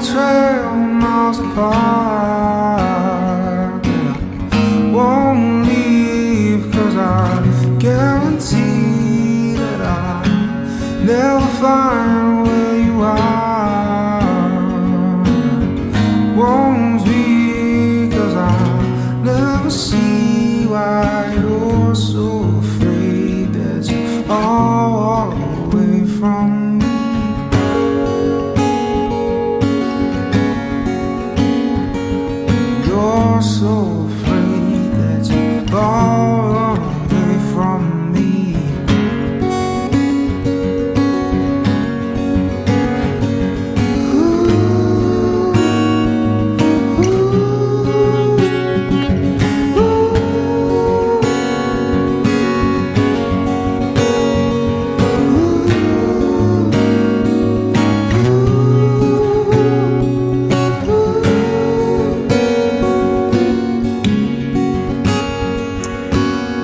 trail miles apart, and I won't leave, 'cause I guarantee that I never find where you are. Won't be, 'cause I never see why you're so afraid that you all away from me. You're so afraid that you all away from me.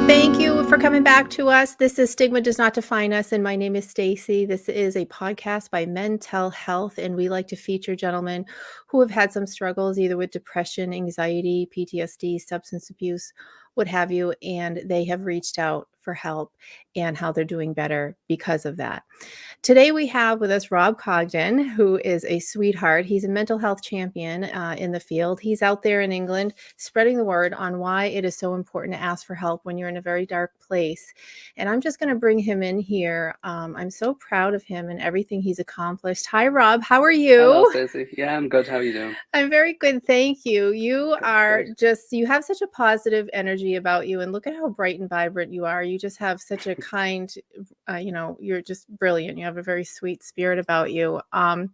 Thank you for coming back to us. This is Stigma Does Not Define Us, and my name is Stacy. This is a podcast by Mental Health, and we like to feature gentlemen who have had some struggles either with depression, anxiety, PTSD, substance abuse, what have you, and they have reached out for help and how they're doing better because of that. Today we have with us Rob Cogdon, who is a sweetheart. He's a mental health champion in the field. He's out there in England spreading the word on why it is so important to ask for help when you're in a very dark place. And I'm just going to bring him in here. I'm so proud of him and everything he's accomplished. Hi, Rob. How are you? Hello, Stacey. Yeah, I'm good. How are you doing? I'm very good. Thank you. You Good, are good. just, you have such a positive energy about you. And look at how bright and vibrant you are. You just have such a kind, you're just brilliant. You have a very sweet spirit about you. I'd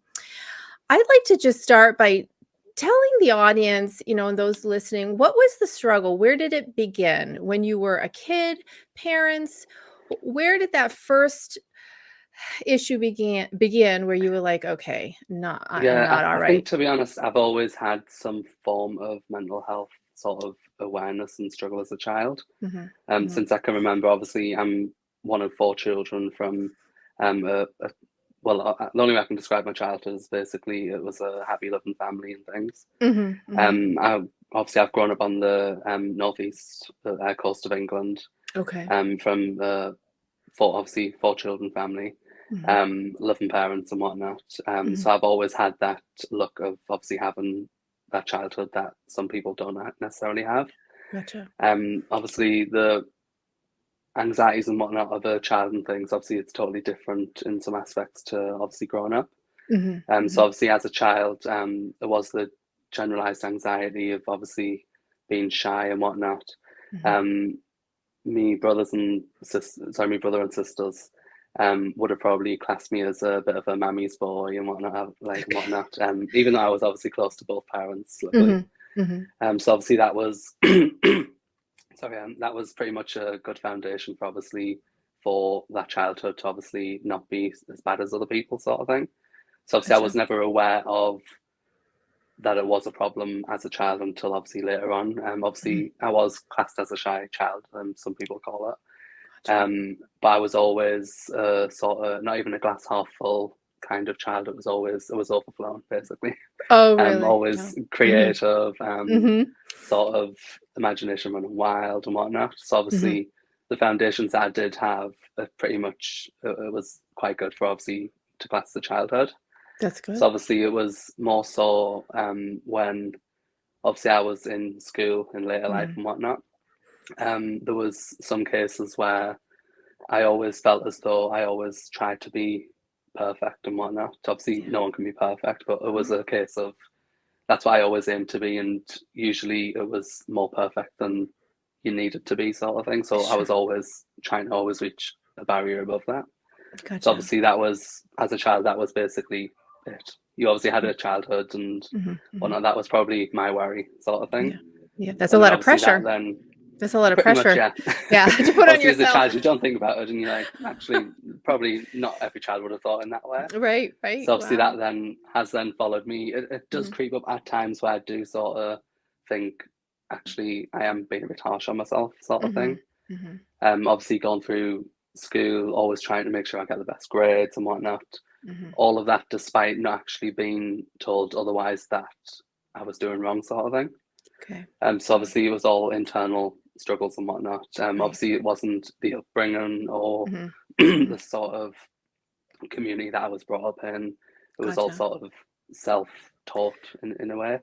like to just start by telling the audience, and those listening, what was the struggle? Where did it begin? When you were a kid, parents, where did that first issue begin where you were like, okay, I'm not all I right? think, to be honest, I've always had some form of mental health sort of awareness and struggle as a child. Since I can remember, obviously, I'm one of 4 children from the only way I can describe my childhood is basically it was a happy, loving family and things. I've grown up on the northeast coast of England, Okay. from four children family, loving parents and whatnot. So I've always had that look of obviously having that childhood that some people don't necessarily have. Gotcha. Obviously the anxieties and whatnot of a child and things, obviously it's totally different in some aspects to obviously growing up. So obviously as a child, there was the generalized anxiety of obviously being shy and whatnot. My brother and sisters would have probably classed me as a bit of a mammy's boy and whatnot, even though I was obviously close to both parents, luckily. So obviously that was that was pretty much a good foundation for obviously for that childhood to obviously not be as bad as other people, sort of thing. So obviously I was never aware of that it was a problem as a child until obviously later on. Obviously I was classed as a shy child, some people call it. But I was always sort of not even a glass half full kind of child. It was overflowing, basically. Oh, really? Always creative, sort of imagination running wild and whatnot. So obviously the foundations that I did have pretty much it was quite good for obviously to class the childhood. That's good. So obviously it was more so when obviously I was in school in later life and whatnot. There was some cases where I always felt as though I always tried to be perfect and whatnot. Obviously, no one can be perfect, but it was a case of that's what I always aimed to be, and usually it was more perfect than you needed to be, sort of thing. So I was always trying to always reach a barrier above that. Gotcha. So obviously, that was as a child, that was basically it. You obviously had a childhood and whatnot. That was probably my worry, sort of thing. Yeah, that's a lot of pressure. That's a lot of pressure. Much, yeah. To put on yourself. As a child, you don't think about it, and you're like, actually, probably not every child would have thought in that way. Right. So obviously that then has followed me. It does creep up at times where I do sort of think, actually, I am being a bit harsh on myself, sort of thing. Obviously going through school, always trying to make sure I get the best grades and whatnot. all of that despite not actually being told otherwise that I was doing wrong, sort of thing. Okay. So obviously it was all internal struggles and whatnot. Right. Obviously it wasn't the upbringing or the sort of community that I was brought up in. It was all Gotcha. sort of self-taught in a way.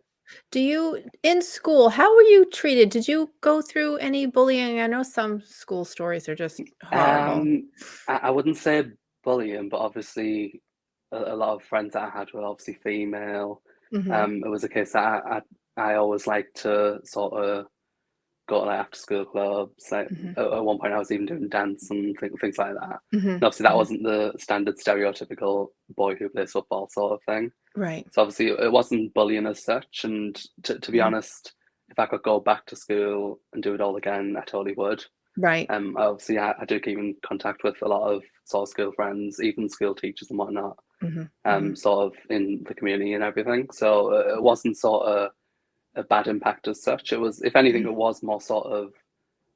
In school, how were you treated? Did you go through any bullying? I know some school stories are just horrible. I wouldn't say bullying, but obviously a lot of friends that I had were obviously female. Mhm. It was a case that I always liked to sort of go to like after school clubs. Like Mhm. at one point, I was even doing dance and things like that. And Mhm. obviously, that Mhm. wasn't the standard stereotypical boy who plays football sort of thing. Right. So obviously, it wasn't bullying as such. And to be Mhm. honest, if I could go back to school and do it all again, I totally would. Right. Obviously, I do keep in contact with a lot of sort of school friends, even school teachers and whatnot, Mhm. Mhm. sort of in the community and everything. So it wasn't sort of a bad impact as such. It was, if anything, Mhm. it was more sort of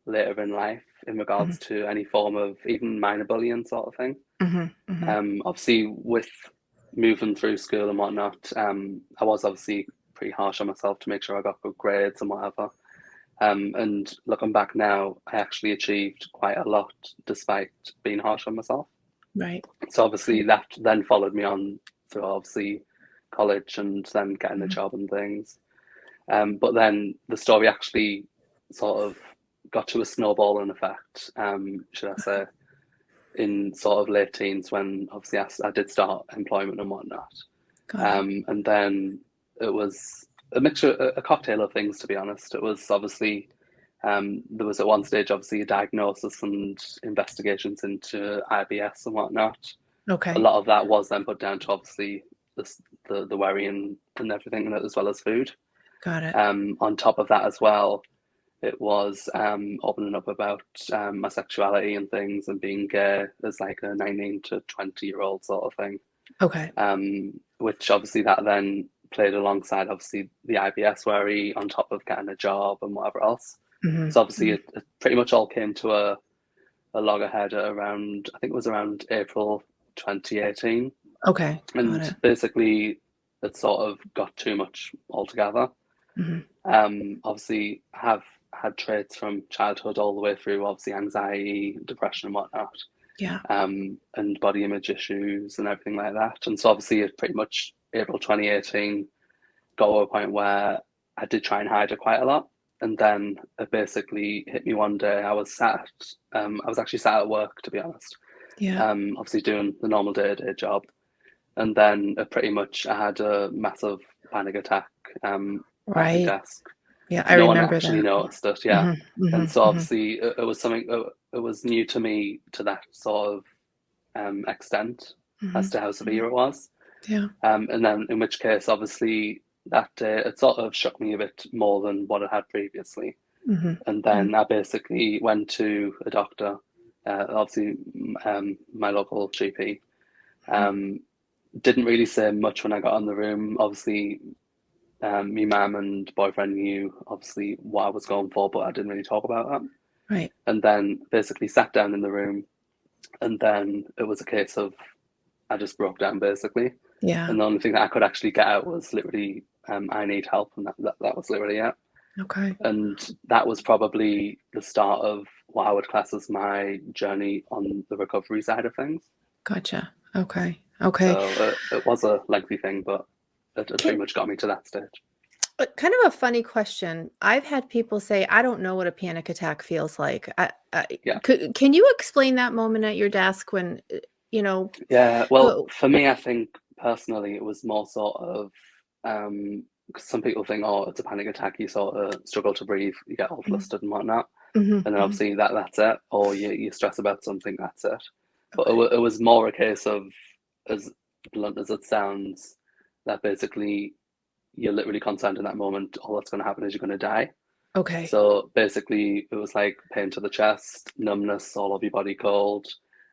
later in life in regards Mhm. to any form of even minor bullying sort of thing. Mhm. Mhm. Obviously, with moving through school and whatnot, I was obviously pretty harsh on myself to make sure I got good grades and whatever. And looking back now, I actually achieved quite a lot despite being harsh on myself. Right. So obviously Right. that then followed me on through obviously college and then getting a Mhm. job and things. But then the story actually sort of got to a snowballing effect, should I say, in sort of late teens when obviously I did start employment and whatnot. Got it. And then it was a mixture, a cocktail of things, to be honest. It was obviously, there was at one stage obviously a diagnosis and investigations into IBS and whatnot. A Okay. lot of that was then put down to obviously the worrying and everything, as well as food. Got it. On top of that as well, it was opening up about my sexuality and things and being gay as like a 19 to 20-year-old sort of thing. Okay. Which obviously that then played alongside obviously the IBS worry on top of getting a job and whatever else. Mhm. So obviously Mhm. it pretty much all came to a loggerhead at around, I think it was around April 2018. Okay. Got And it. basically it sort of got too much altogether. Mhm. Obviously have had traits from childhood all the way through, obviously anxiety, depression and whatnot, Yeah. and body image issues and everything like that. And so obviously it pretty much April 2018 got to a point where I did try and hide it quite a lot. And then it basically hit me one day. I was actually sat at work, to be honest, Yeah. obviously doing the normal day-to-day job. And then pretty much I had a massive panic attack at my Right. desk. Yeah, I No one remember actually that. noticed it, yeah. Mhm. And Mhm. so Mhm. obviously it was something, it was new to me to that sort of extent as Mhm. to how severe Mhm. it was. Yeah. And then in which case, obviously, that day it sort of shook me a bit more than what it had previously. Mhm. And Mhm. then I basically went to a doctor, obviously my local GP. Mhm. Um, didn't really say much when I got in the room. Obviously, me mum and boyfriend knew obviously what I was going for, but I didn't really talk about that. Right. And then basically sat down in the room, and then it was a case of I just broke down basically. Yeah. And the only thing that I could actually get out was literally, I need help, and that was literally it. Okay. And that was probably the start of what I would class as my journey on the recovery side of things. Gotcha. Okay. Okay. So it was a lengthy thing, but it pretty Can much got me to that stage. Kind of a funny question. I've had people say, "I don't know what a panic attack feels like." Yeah. Can you explain that moment at your desk when, you know, Yeah. Well, oh, for me, I think personally, it was more sort of, 'cause some people think, oh, it's a panic attack, you sort of struggle to breathe, you get all mhm, flustered and whatnot. mhm, And then mhm. obviously that's it, or you stress about something, that's it. But Okay. it was more a case of, as blunt as it sounds, that basically you're literally concerned in that moment, all that's going to happen is you're going to die. Okay. So basically, it was like pain to the chest, numbness, all of your body cold.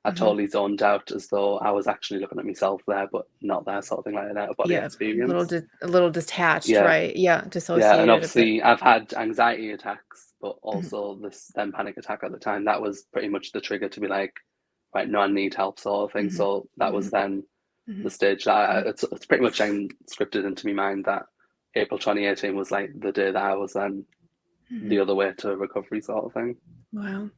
I Mhm. totally zoned out as though I was actually looking at myself there, but not there, sort of thing, like an out of body Yeah, experience. a little detached, Yeah, right? Yeah, yeah, and dissociated a bit. obviously I've had anxiety attacks, but Mhm, also this then panic attack at the time. That was pretty much the trigger to be like, right, no, I need help, sort of thing. mhm, So that was mhm. then the stage that it's pretty much scripted into my mind that April 2018 was like the day that I was then the other way to recovery sort of thing. Wow.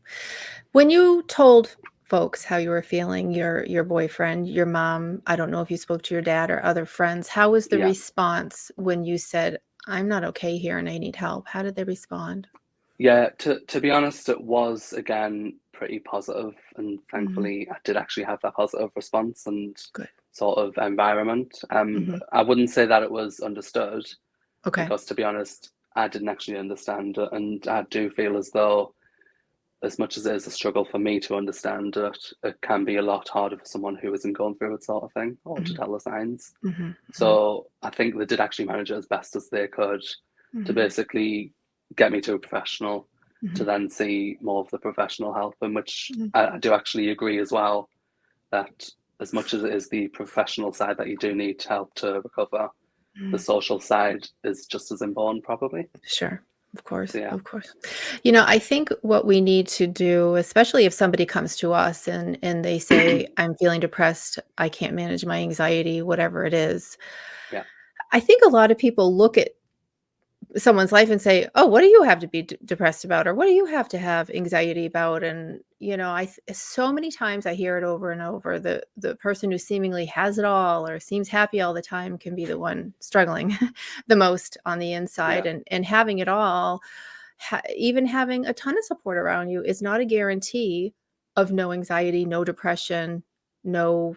When you told folks how you were feeling, your boyfriend, your mom, I don't know if you spoke to your dad or other friends, how was the Yeah. response when you said, "I'm not okay here and I need help"? How did they respond? Yeah, to be honest, it was again pretty positive, and Mhm. thankfully I did actually have that positive response and Good. sort of environment. Mhm. I wouldn't say that it was understood Okay. because, to be honest, I didn't actually understand it, and I do feel as though, as much as it is a struggle for me to understand it, it can be a lot harder for someone who isn't going through it, sort of thing, or to Mhm. tell the signs. Mhm. Mhm. So I think they did actually manage it as best as they could to Mhm. basically get me to a professional to Mhm. then see more of the professional help, in which Mhm. I do actually agree as well that as much as it is the professional side that you do need help to recover, the Mhm. social side is just as important, probably. Sure. Of course, So yeah, of course. I think what we need to do, especially if somebody comes to us and they say, "I'm feeling depressed, I can't manage my anxiety," whatever it is. yeah, I think a lot of people look at someone's life and say, "Oh, what do you have to be depressed about?" Or "What do you have to have anxiety about?" And, so many times I hear it over and over. The person who seemingly has it all or seems happy all the time can be the one struggling the most on the inside. yeah, And having it all, even having a ton of support around you is not a guarantee of no anxiety, no depression, no,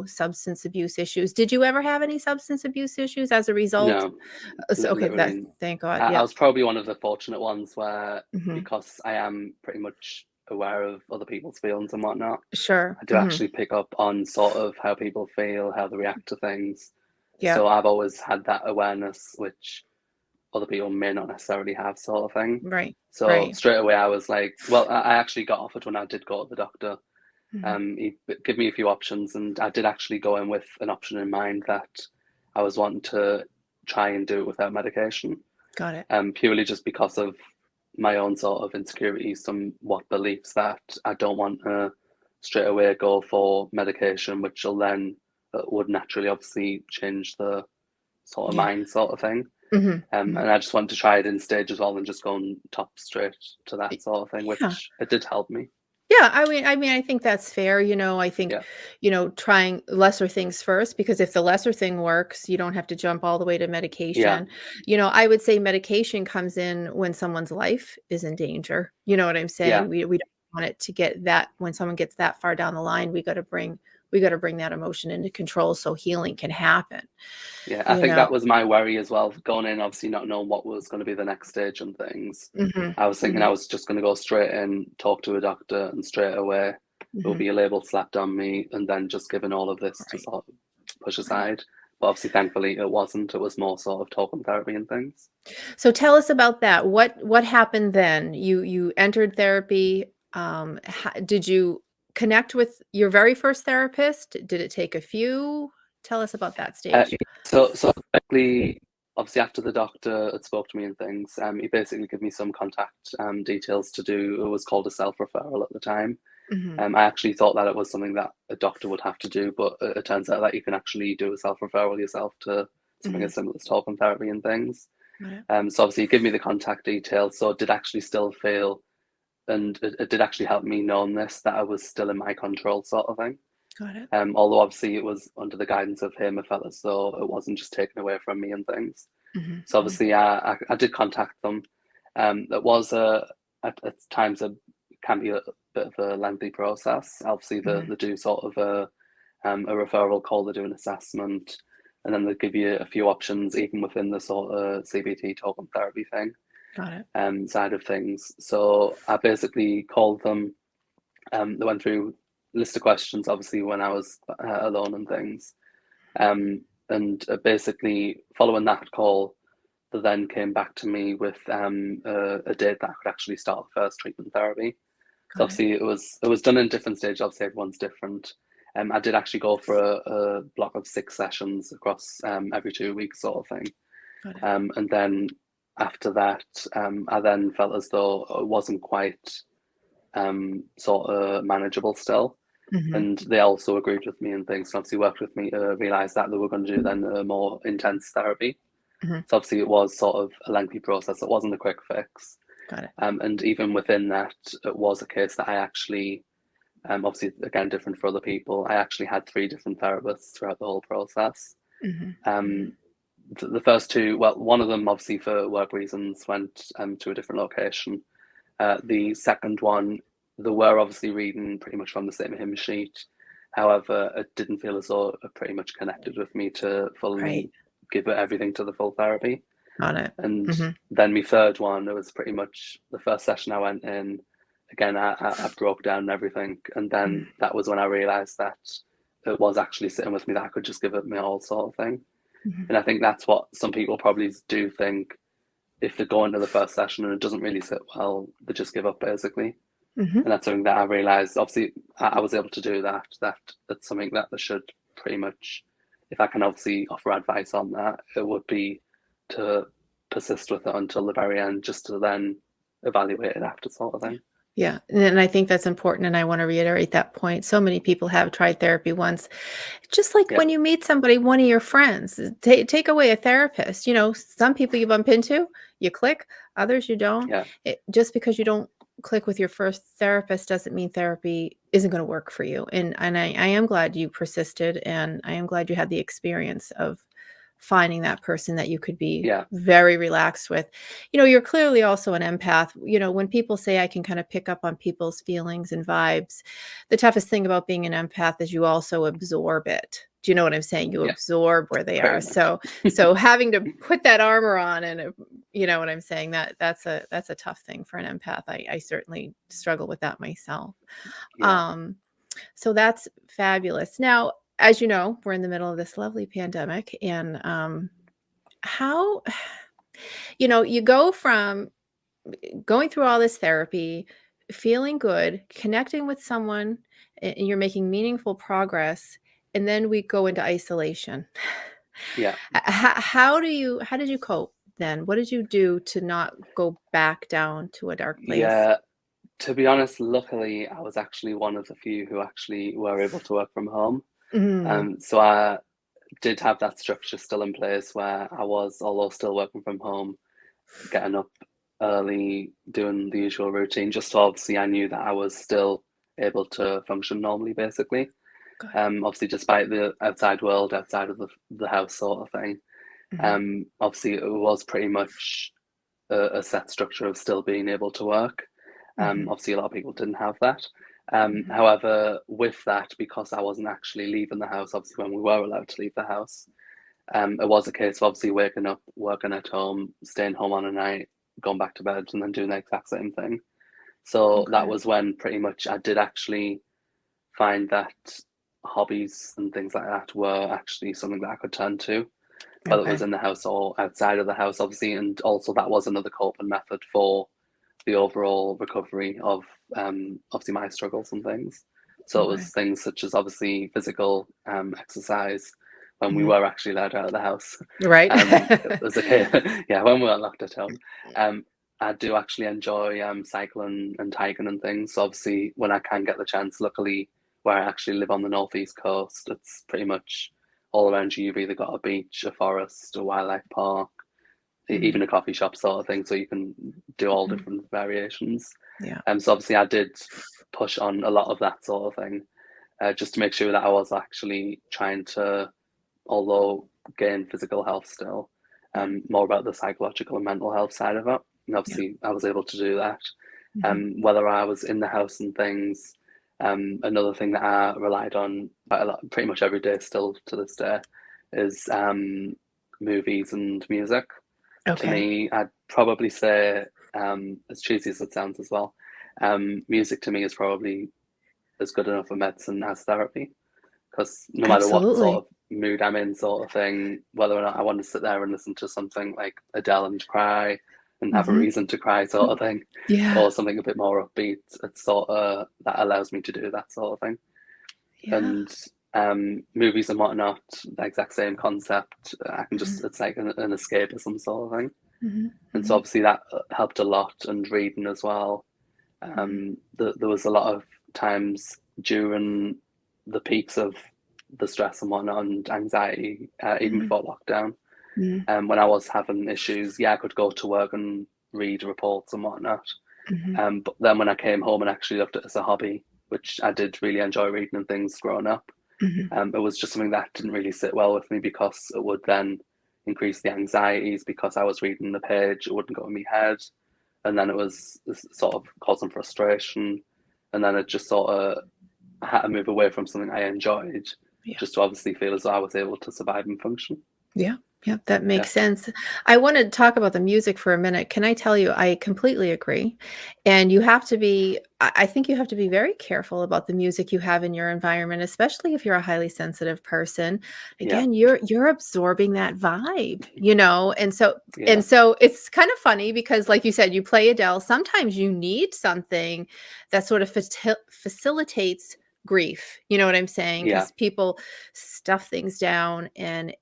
substance abuse issues. Did you ever have any substance abuse issues as a result? no, So okay, that's literally. thank God, I yeah. was probably one of the fortunate ones where, Mhm. because I am pretty much aware of other people's feelings and whatnot, Sure, I do mhm, actually pick up on sort of how people feel, how they react to things. yeah, So I've always had that awareness, which other people may not necessarily have, sort of thing. right, So right, straight away, I was like, well, I actually got offered when I did go to the doctor. mhm, He gave me a few options, and I did actually go in with an option in mind that I was wanting to try and do it without medication, got it, purely just because of my own sort of insecurities, somewhat beliefs that I don't want to straight away go for medication, which will then would naturally obviously change the sort of yeah, mind sort of thing. mhm, mhm, And I just wanted to try it in stages rather than just going top straight to y that sort of thing, yeah, which it did help me. yeah, I mean, I think that's fair, I think, Yeah, trying lesser things first, because if the lesser thing works, you don't have to jump all the way to yeah, medication. I would say medication comes in when someone's life is in danger, you know what I'm yeah, saying? We don't want it to get that when someone gets that far down the line, we gotta bring that emotion into control so healing can happen, yeah. I you think know? that was my worry as well, going in, obviously not knowing what was going to be the next stage and things. Mhm, I was thinking I mhm, was just going to go straight in, talk to a doctor, and straight away there will mhm, be a label slapped on me, and then just given all of this to right, sort of push right. aside. But obviously, thankfully, it wasn't. It was more sort of talking therapy and things. So tell us about that. What happened then? You entered therapy. Did you connect with your very first therapist? Did it take a few? Tell us about that Uh, stage. so quickly, obviously after the doctor had spoke to me and things, he basically gave me some contact details to do. It was called a self referral at the time. Mhm, I actually thought that it was something that a doctor would have to do, but it turns out that you can actually do a self referral yourself to something mhm. as similar as talking therapy and things. Got it. So obviously, he gave me the contact details, so it did actually still feel, and it did actually help me knowing this that I was still in my control, sort of thing. Got it. Although obviously it was under the guidance of him, it felt as though it wasn't just taken away from me and things. Mhm, So mhm. obviously, I did contact them. It was at times can be a bit of a lengthy process. Obviously, Mhm. they do sort of a referral call, they do an assessment, and then they give you a few options, even within the sort of CBT talking therapy thing Got it. side of things. So I basically called them. They went through a list of questions, obviously, when I was alone and things. And basically, following that call, they then came back to me with a date that I could actually start the first treatment therapy. So Got it. obviously, it was done in different stages. Obviously, everyone's different. I did actually go for a block of 6 sessions across every 2 weeks, sort of thing. Got it. And then after that, I then felt as though it wasn't quite sort of manageable still. and they also agreed with me and things, and obviously worked with me to realise that they were going to do then a more intense therapy. So obviously it was sort of a lengthy process. It wasn't a quick fix. Got it. And even within that, it was a case that I actually, obviously again different for other people, I actually had 3 different therapists throughout the whole process. The first 2, well, one of them obviously for work reasons went to a different location. The second one, they were obviously reading pretty much from the same hymn sheet. However, it didn't feel as though it pretty much connected with me to fully give it everything to the full therapy. Got it. And then my third one, it was pretty much the first session I went in. Again, I broke down and everything. And then that was when I realised that it was actually sitting with me, that I could just give it my all sort of thing. And I think that's what some people probably do think. If they go into the first session and it doesn't really sit well, they just give up basically. And that's something that I realised, obviously, I was able to do that. That's something that they should pretty much, if I can obviously offer advice on that, it would be to persist with it until the very end, just to then evaluate it after sort of thing. Yeah. And I think that's important. And I want to reiterate that point. So many people have tried therapy once. Just like when you meet somebody, one of your friends, take away a therapist. Some people you bump into, you click, others you don't. Just because you don't click with your first therapist doesn't mean therapy isn't going to work for you. And I am glad you persisted, and I am glad you had the experience of finding that person that you could be very relaxed with. You're clearly also an empath. When people say I can kind of pick up on people's feelings and vibes, the toughest thing about being an empath is you also absorb it. Do you know what I'm saying? You absorb where they are. So having to put that armor on, and you know what I'm saying, that's a tough thing for an empath. I certainly struggle with that myself. So that's fabulous. Now, as you know, we're in the middle of this lovely pandemic, and how, you go from going through all this therapy, feeling good, connecting with someone, and you're making meaningful progress, and then we go into isolation. How did you cope then? What did you do to not go back down to a dark place? To be honest, luckily I was actually one of the few who actually were able to work from home. So I did have that structure still in place where I was, although still working from home, getting up early, doing the usual routine, just so obviously I knew that I was still able to function normally, basically. Obviously, despite the outside world, outside of the house sort of thing. Obviously, it was pretty much a set structure of still being able to work. Obviously, a lot of people didn't have that. However, with that, because I wasn't actually leaving the house, obviously when we were allowed to leave the house, it was a case of obviously waking up, working at home, staying home on a night, going back to bed, and then doing the exact same thing. So that was when pretty much I did actually find that hobbies and things like that were actually something that I could turn to, whether it was in the house or outside of the house, obviously. And also that was another coping method for the overall recovery of obviously my struggles and things. So it was things such as obviously physical exercise when we were actually allowed out of the house. It was when we were locked at home. I do actually enjoy cycling and hiking and things. So obviously when I can get the chance, luckily where I actually live on the northeast coast, it's pretty much all around you. You've either got a beach, a forest, a wildlife park, even a coffee shop sort of thing, so you can do all different variations. So obviously I did push on a lot of that sort of thing, just to make sure that I was actually trying to, although gain physical health still, more about the psychological and mental health side of it. And obviously I was able to do that. Whether I was in the house and things, another thing that I relied on quite a lot, pretty much every day still to this day, is movies and music. To me, I'd probably say, as cheesy as it sounds as well, music to me is probably as good enough a medicine as therapy, because no matter what sort of mood I'm in sort of thing, whether or not I want to sit there and listen to something like Adele and cry and have a reason to cry sort of thing, or something a bit more upbeat, it's sort of, that allows me to do that sort of thing. And movies and whatnot, the exact same concept. I can just, it's like an escapism sort of thing. And so obviously that helped a lot, and reading as well. There was a lot of times during the peaks of the stress and whatnot and anxiety, even Mhm. before lockdown. Mhm. When I was having issues, yeah, I could go to work and read reports and whatnot. Mhm. But then when I came home and actually looked at it as a hobby, which I did really enjoy reading and things growing up, Mhm. it was just something that didn't really sit well with me because it would then increase the anxieties because I was reading the page, it wouldn't go in my head. And then it was sort of causing frustration. And then it just sort of I had to move away from something I enjoyed Yeah. just to obviously feel as though I was able to survive and function. Yeah. Yeah, that Yeah. makes sense. I want to talk about the music for a minute. Can I tell you, I completely agree. And you have to be, I think you have to be very careful about the music you have in your environment, especially if you're a highly sensitive person. Yeah. Again, you're absorbing that vibe, you know? Yeah. And so it's kind of funny because like you said, you play Adele. Sometimes you need something that sort of facilitates grief. You know what I'm saying? Yeah. Because people stuff things down and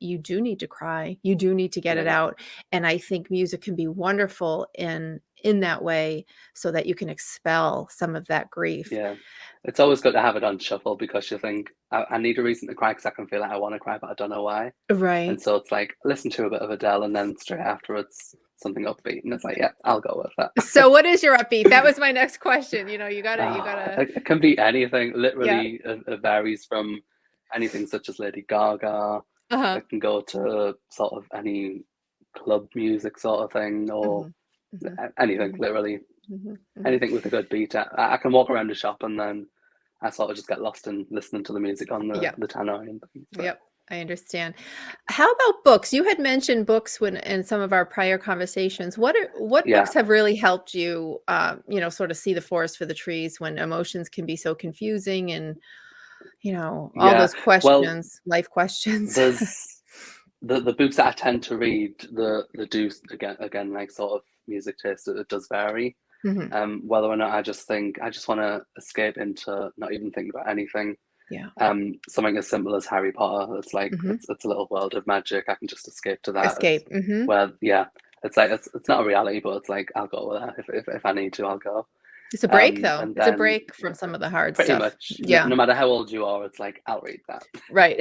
you do need to cry. You do need to get it Yeah. out. And I think music can be wonderful in that way so that you can expel some of that grief. Yeah. It's always good to have it on shuffle because you think, I need a reason to cry because I can feel like I want to cry, but I don't know why. And Right. so it's like, listen to a bit of Adele and then straight afterwards, something upbeat. And it's like, yeah, I'll go with So that. what is your upbeat? That was my next question. You know, you gotta It can be anything. yeah. Literally, it varies from anything such as Lady Gaga. Uh-huh. It can go to sort of any club music sort of thing or Mhm. Mhm. anything, Mhm. literally. Mhm. Mhm. Anything with a good beat. I can walk around the shop and then I sort of just get lost in listening to the music on Yeah. the tannoy and things. So, Yep, I understand. How about books? You had mentioned books when in some of our prior conversations. What yeah. books have really helped you, you know, sort of see the forest for the trees when emotions can be so confusing and you know all Yeah. those Well, questions, life questions. there's the books that I tend to read, the do again like sort of music taste, it does vary. Mhm. Whether or not I just think I just want to escape into not even think about anything. Yeah. Something as simple as Harry Potter. It's like Mhm. it's a little world of magic. I can just escape to that. It's Escape. Mhm. where yeah, it's like it's not a reality, but it's like I'll go with that if I need to, I'll go. It's a break though. And It's a then break from some of the hard pretty stuff. much Yeah. no matter how old you are, it's like I'll read that. Right.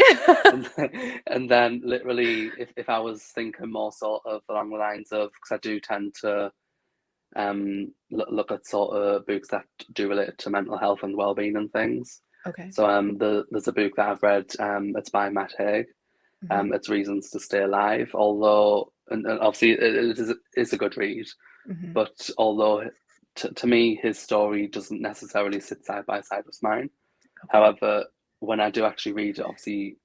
And then literally, if I was thinking more sort of along the lines of because I do tend to look at sort of books that do relate to mental health and well-being and things. Okay. So there's a book that I've read. It's by Matt Haig. Mhm. It's Reasons to Stay Alive. Although, and obviously it's a good read, Mhm. but although to me his story doesn't necessarily sit side by side with mine. Okay. However, when I do actually read it, obviously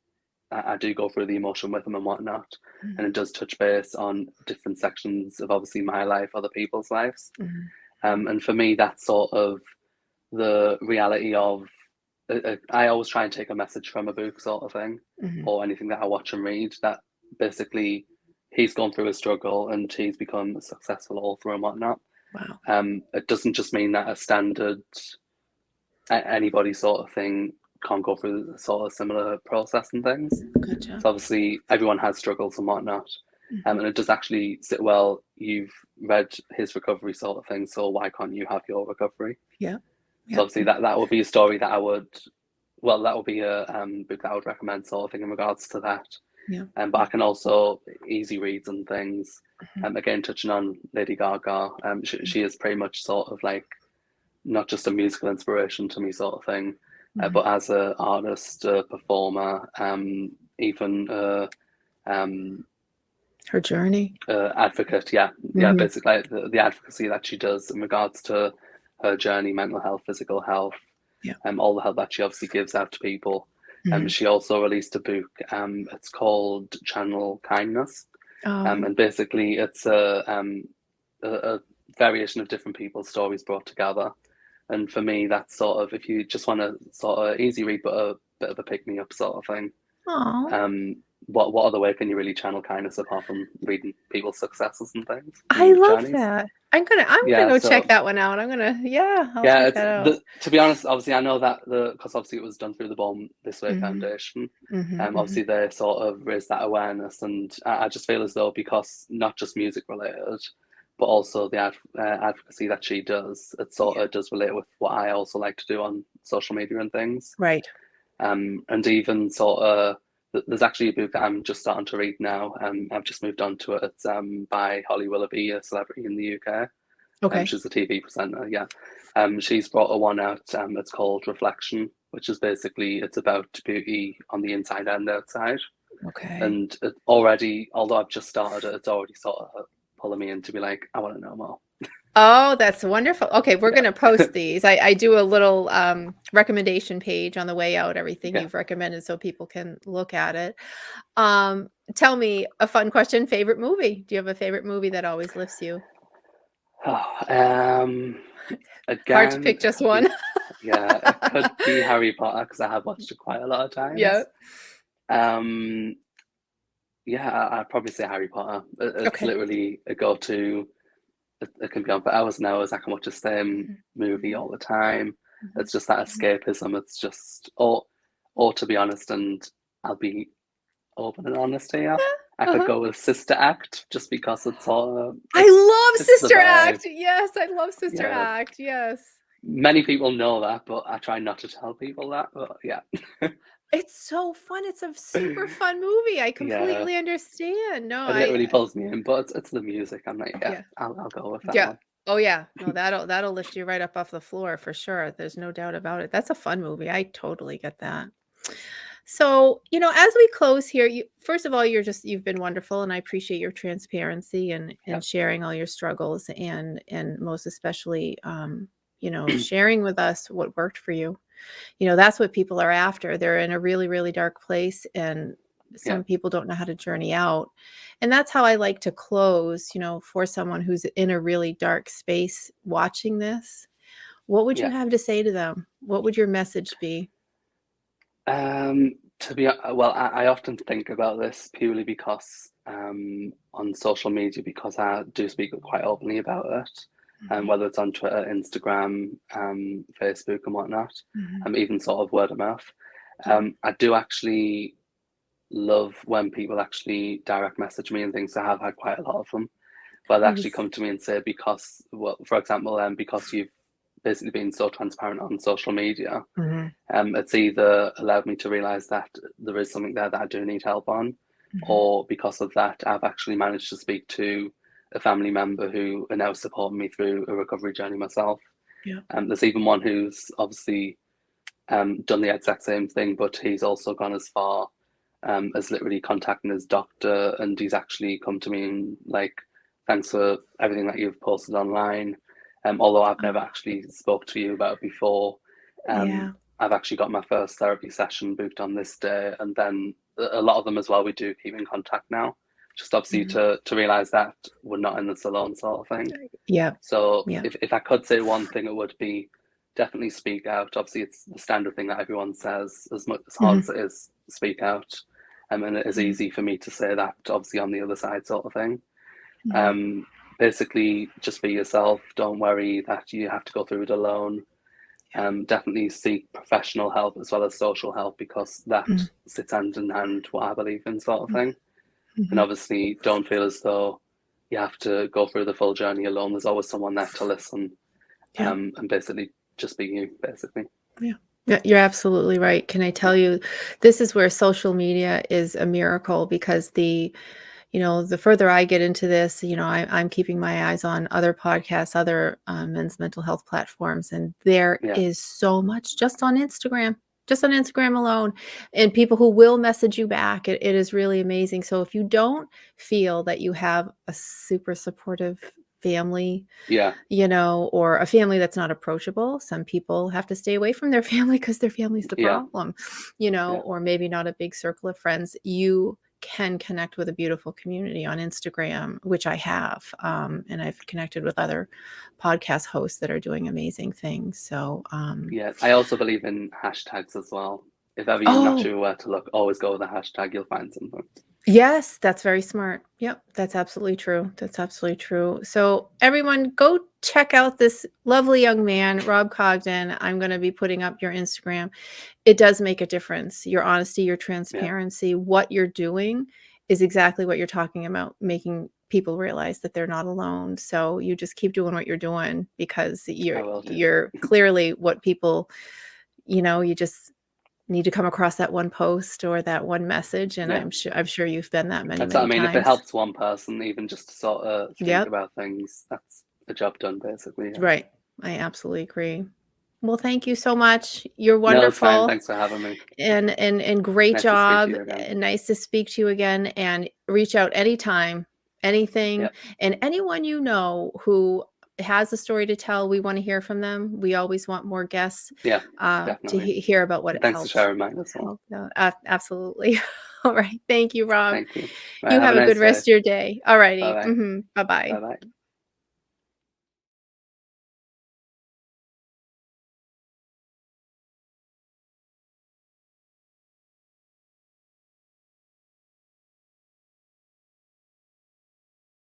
I do go through the emotion with him and whatnot, and it Mhm. does touch base on different sections of obviously my life, other people's lives. Mhm. And for me, that's sort of the reality of I always try and take a message from a book, sort of thing, Mhm. or anything that I watch and read. That basically he's gone through a struggle and he's become a successful author and whatnot. Wow. It doesn't just mean that a standard anybody sort of thing can't go through sort of similar process and things. Gotcha. So obviously everyone has struggles and whatnot. Mhm. And it does actually sit well. You've read his recovery sort of thing, so why can't you have your recovery? Yeah. So Yep. obviously that would be a story that I would, well, that would be a book that I would recommend sort of thing in regards to that. Yeah. But I can also easy reads and things. Mhm. Again, touching on Lady Gaga, Mhm. she is pretty much sort of like not just a musical inspiration to me sort of thing, Mhm. but as an artist, a performer, even um, Her journey. advocate. Yeah, yeah. Mhm. Basically, the advocacy that she does in regards to her journey, mental health, physical health, Yeah. all the help that she obviously gives out to people. Mhm. She also released a book. It's called Channel Kindness, Oh, and basically it's a variation of different people's stories brought together. And for me, that's sort of if you just want a sort of easy read but a bit of a pick me up sort of thing. aw. Um, what other way can you really channel kindness apart from reading people's successes and things I and love journeys? that. I'm gonna Yeah, go check so that one out. Yeah, I'll yeah, check it's that out. the to be honest, obviously I know that the because obviously it was done through the Born This Way Mhm. Foundation. Mhm. Mhm. Obviously they sort of raised that awareness, and I just feel as though because not just music related, but also the advocacy that she does, it sort of does relate with what I also like to do on social media and things. Right. And even sort of, there's actually a book that I'm just starting to read now. I've just moved on to it. It's by Holly Willoughby, a celebrity in the UK. Okay. She's a TV presenter, yeah. She's brought a one out. It's called Reflection, which is basically, it's about beauty on the inside and outside. Okay. And it already, although I've just started it, it's already sort of pulling me in to be like, I want to know more. Oh, that's wonderful. Okay, we're going to post these. I do a little recommendation page on the way out, everything Yeah. you've recommended so people can look at it. Tell me a fun question, favorite movie. Do you have a favorite movie that always lifts you? Oh, Hard to again, pick just one. Yeah, it could be Harry Potter because I have watched it quite a lot of times. Yeah. Yeah, I'd probably say Harry Potter. It's Okay. literally a go-to. It can be on for hours and hours. I can watch the same movie all the time. It's just that escapism. It's just, or to be honest, and I'll be open and honest here, I could go with Sister Act just because it's all. I love it's the Sister Act. vibe. Yes, I love Sister Yeah. Act. Yes. Many people know that, but I try not to tell people that. But yeah, It's so fun. It's a super fun movie. I completely understand. No, it literally pulls me in. But it's the music. I'm like, yeah, yeah. I'll go with that Yeah. one. Oh yeah. No, that'll lift you right up off the floor for sure. There's no doubt about it. That's a fun movie. I totally get that. So, as we close here, first of all, you've been wonderful, and I appreciate your transparency and sharing all your struggles, and most especially sharing with us what worked for you. That's what people are after. They're in a really, really dark place, and some people don't know how to journey out. And that's how I like to close, for someone who's in a really dark space watching this. What would you have to say to them? What would your message be? I often think about this purely because on social media, because I do speak quite openly about it, and whether it's on Twitter, Instagram, Facebook, and whatnot, even sort of word of mouth. I do actually love when people actually direct message me and things. I have had quite a lot of them, but they actually come to me and say, because, well, for example, because you've basically been so transparent on social media, it's either allowed me to realize that there is something there that I do need help on, or because of that, I've actually managed to speak to a family member who are now supporting me through a recovery journey myself. There's even one who's obviously done the exact same thing, but he's also gone as far as literally contacting his doctor, and he's actually come to me and like, thanks for everything that you've posted online. Although I've never actually spoke to you about it before, I've actually got my first therapy session booked on this day, and then a lot of them as well, we do keep in contact now. Just obviously to realize that we're not in this alone, sort of thing. So if I could say one thing, it would be definitely speak out. Obviously, it's the standard thing that everyone says, as much as hard as it is, speak out. And it is easy for me to say that, obviously, on the other side, sort of thing. Basically, just be yourself. Don't worry that you have to go through it alone. Definitely seek professional help as well as social help, because that sits hand in hand, what I believe in, sort of thing. And obviously, don't feel as though you have to go through the full journey alone. There's always someone there to listen, and basically just be you, basically. Yeah, you're absolutely right. Can I tell you, this is where social media is a miracle, because the further I get into this, I'm keeping my eyes on other podcasts, other men's mental health platforms, and there is so much just on Instagram alone, and people who will message you back. It is really amazing. So if you don't feel that you have a super supportive family, or a family that's not approachable, some people have to stay away from their family because their family's the problem, or maybe not a big circle of friends. You can connect with a beautiful community on Instagram, which I have, and I've connected with other podcast hosts that are doing amazing things. So I also believe in hashtags as well. If ever you're not sure where to look, always go with a hashtag, you'll find something. Yes, that's very smart. Yep, that's absolutely true. So everyone, go check out this lovely young man, Rob Cogdon. I'm going to be putting up your Instagram. It does make a difference. Your honesty, your transparency, what you're doing is exactly what you're talking about, making people realize that they're not alone. So you just keep doing what you're doing, because I will do. you're clearly what people, you just need to come across that one post or that one message, and Yeah. I'm sure you've been that many, That's what I many mean. If it times. helps one person, even just to sort of think Yep. about things, that's the job done, basically. Yeah. Right. I absolutely agree. Well, thank you so much. You're No, it's fine. wonderful, Thanks for having me. and great Nice to speak to job. you again. And nice to speak to you again. And reach out anytime, anything, Yep. and anyone who has a story to tell. We want to hear from them. We always want more guests Yeah, to definitely. hear about what And it thanks for helps. sharing mine as well. Absolutely. All right. Thank you, Rob. Thank you. Right, You have have a a good nice day. rest of your day. All righty. Bye bye. Bye bye. Bye bye.